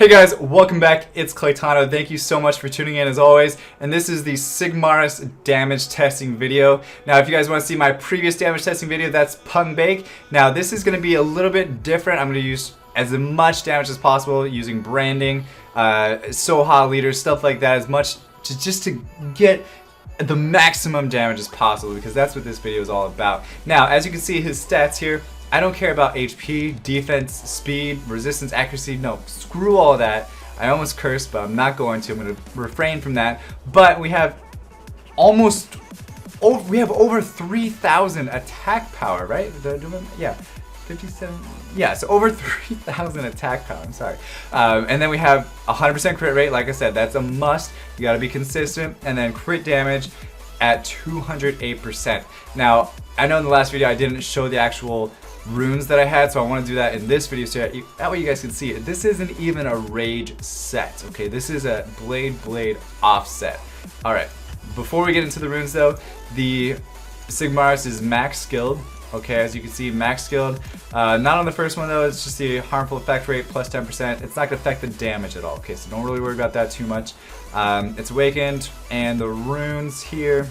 Hey guys, welcome back. It's Claytano. Thank you so much for tuning in as always. And this is the Sigmarus damage testing video. Now, if you guys want to see my previous damage testing video, that's Pung Bake. Now, this is going to be a little bit different. I'm going to use as much damage as possible using branding, Soha leaders, stuff like that, as much just to get the maximum damage as possible, because that's what this video is all about. Now, as you can see his stats here, I don't care about HP, defense, speed, resistance, accuracy. No, screw all that. I almost cursed, but I'm not going to. I'm going to refrain from that. But we have over 3,000 attack power, right? Yeah, 57. Yeah, so over 3,000 attack power. I'm sorry. And then we have 100% crit rate. Like I said, that's a must. You got to be consistent. And then crit damage at 208%. Now, I know in the last video I didn't show the actual runes that I had, so I want to do that in this video so that way you guys can see it. This isn't even a rage set, okay? This is a blade offset. Alright, before we get into the runes though, the Sigmarus is max skilled, okay? As you can see, max skilled. Not on the first one though, it's just the harmful effect rate plus 10%. It's not going to affect the damage at all, okay? So don't really worry about that too much. It's awakened, and the runes here.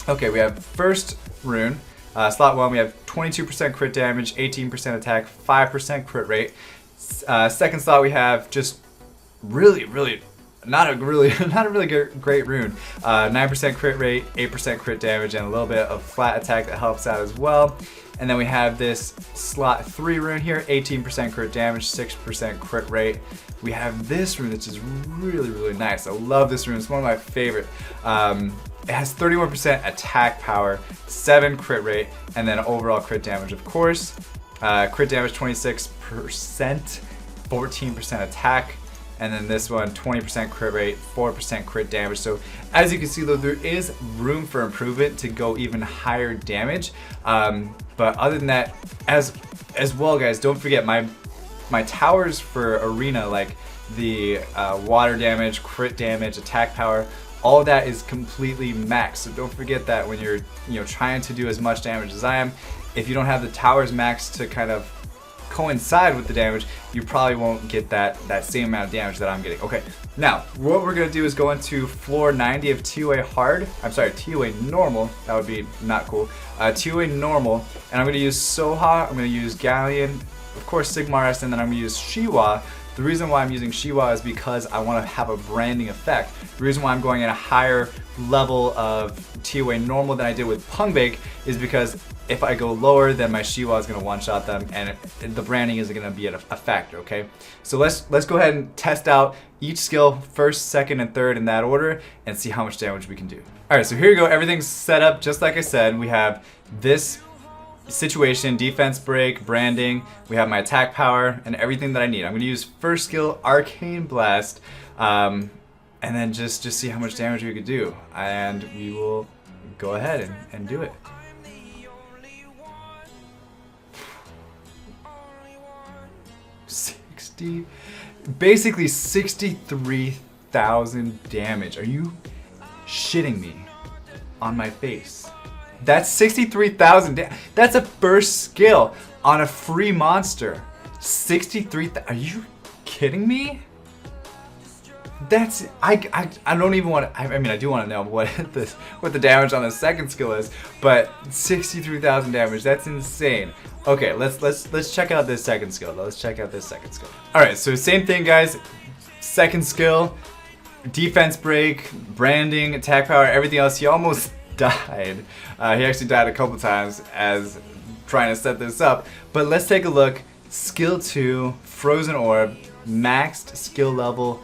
Okay, we have first rune. Slot 1, we have 22% crit damage, 18% attack, 5% crit rate. Second slot, we have just not a really great rune. 9% crit rate, 8% crit damage, and a little bit of flat attack that helps out as well. And then we have this slot 3 rune here, 18% crit damage, 6% crit rate. We have this rune, which is really nice. I love this rune. It's one of my favorite. It has 31% attack power, 7 crit rate, and then overall crit damage, of course. Crit damage 26%, 14% attack, and then this one 20% crit rate, 4% crit damage. So as you can see though, there is room for improvement to go even higher damage. But other than that, as well guys, don't forget my towers for arena, like the water damage, crit damage, attack power, all of that is completely maxed. So don't forget that when you're trying to do as much damage as I am. If you don't have the towers maxed to kind of coincide with the damage, you probably won't get that same amount of damage that I'm getting. Okay, now what we're gonna do is go into floor 90 of TOA hard. I'm sorry, TOA normal. That would be not cool. TOA normal, and I'm gonna use Soha. I'm gonna use Galleon, of course Sigmarus, and then I'm gonna use Shiwa. The reason why I'm using Shiwa is because I want to have a branding effect. The reason why I'm going at a higher level of TOA normal than I did with Pung Bake is because if I go lower, then my Shiwa is going to one-shot them, and the branding isn't going to be a factor, okay? So let's go ahead and test out each skill, first, second, and third in that order, and see how much damage we can do. Alright, so here you go. Everything's set up just like I said. We have this situation, defense break, branding. We have my attack power and everything that I need. I'm going to use first skill, Arcane Blast, and then just see how much damage we could do. And we will go ahead and do it. Basically 63,000 damage. Are you shitting me on my face? That's 63,000. That's a first skill on a free monster. 63,000. Are you kidding me? That's I don't even want to. I mean, I do want to know what the damage on the second skill is, but 63,000 damage. That's insane. Okay, let's check out this second skill. Let's check out this second skill. All right, so same thing, guys. Second skill, defense break, branding, attack power, everything else. He almost died. He actually died a couple times as trying to set this up. But let's take a look. Skill 2, Frozen Orb, maxed skill level.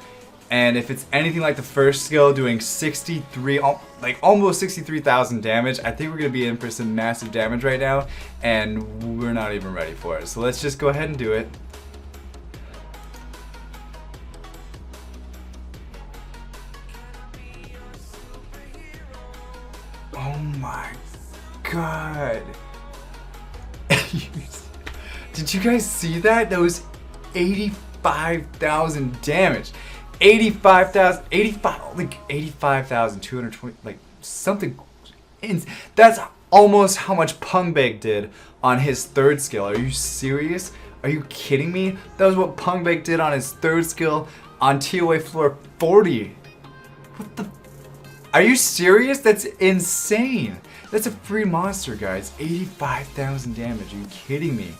And if it's anything like the first skill, doing 63, like almost 63,000 damage, I think we're going to be in for some massive damage right now. And we're not even ready for it. So let's just go ahead and do it. Oh my god. Did you guys see that? That was 85,000 damage. 85,220, like something. That's almost how much Pung Bake did on his third skill. Are you serious? Are you kidding me? That was what Pungbake did on his 3rd skill on TOA floor 40. What the? Are you serious? That's insane. That's a free monster, guys. 85,000 damage. Are you kidding me?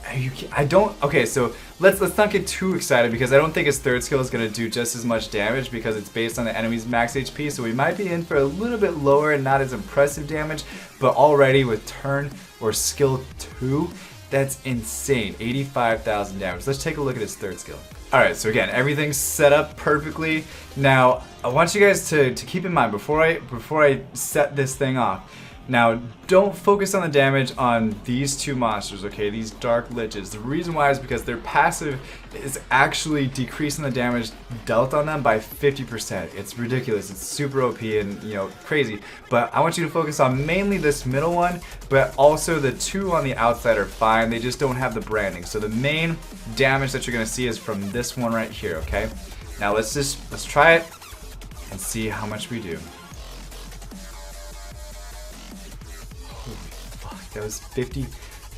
I don't. Okay, so let's not get too excited because I don't think his 3rd skill is gonna do just as much damage because it's based on the enemy's max HP. So we might be in for a little bit lower and not as impressive damage. But already with turn or skill 2, that's insane. 85,000 damage. Let's take a look at his 3rd skill. Alright, so again, everything's set up perfectly. Now, I want you guys to keep in mind before I set this thing off. Now, don't focus on the damage on these 2 monsters, okay? These Dark Liches. The reason why is because their passive is actually decreasing the damage dealt on them by 50%. It's ridiculous. It's super OP and, you know, crazy. But I want you to focus on mainly this middle one, but also the 2 on the outside are fine. They just don't have the branding. So the main damage that you're going to see is from this one right here, okay? Now, let's try it and see how much we do. That was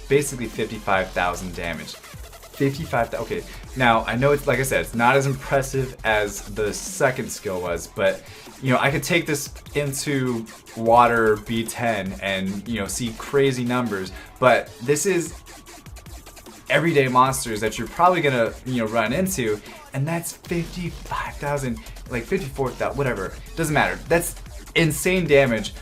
basically 55,000 damage. 55,000. Okay, now I know it's, like I said, it's not as impressive as the 2nd skill was, but you know, I could take this into water B10 and, you know, see crazy numbers, but this is everyday monsters that you're probably gonna, you know, run into, and that's 55,000, like 54,000, whatever. Doesn't matter. That's insane damage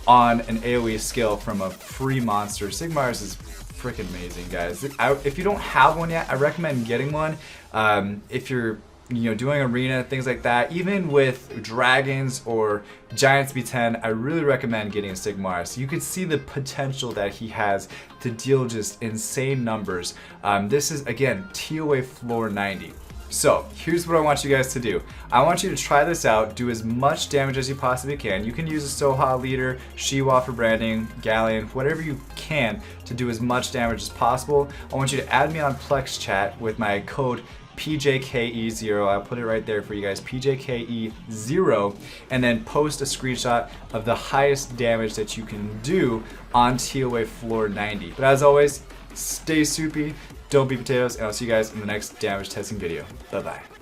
on an AoE skill from a free monster. Sigmarus is freaking amazing, guys. If you don't have one yet, I recommend getting one. If you're, you know, doing arena, things like that, even with dragons or giants B10, I really recommend getting a Sigmarus. You could see the potential that he has to deal just insane numbers. This is, again, TOA floor 90. So here's what I want you guys to do. I want you to try this out, do as much damage as you possibly can. You can use a Soha leader, Shiwa for branding, Galleon, whatever you can to do as much damage as possible. I want you to add me on PlexChat with my code PJKE0. I'll put it right there for you guys, PJKE0, and then post a screenshot of the highest damage that you can do on TOA floor 90. But as always, stay soupy, don't be potatoes, and I'll see you guys in the next damage testing video. Bye bye.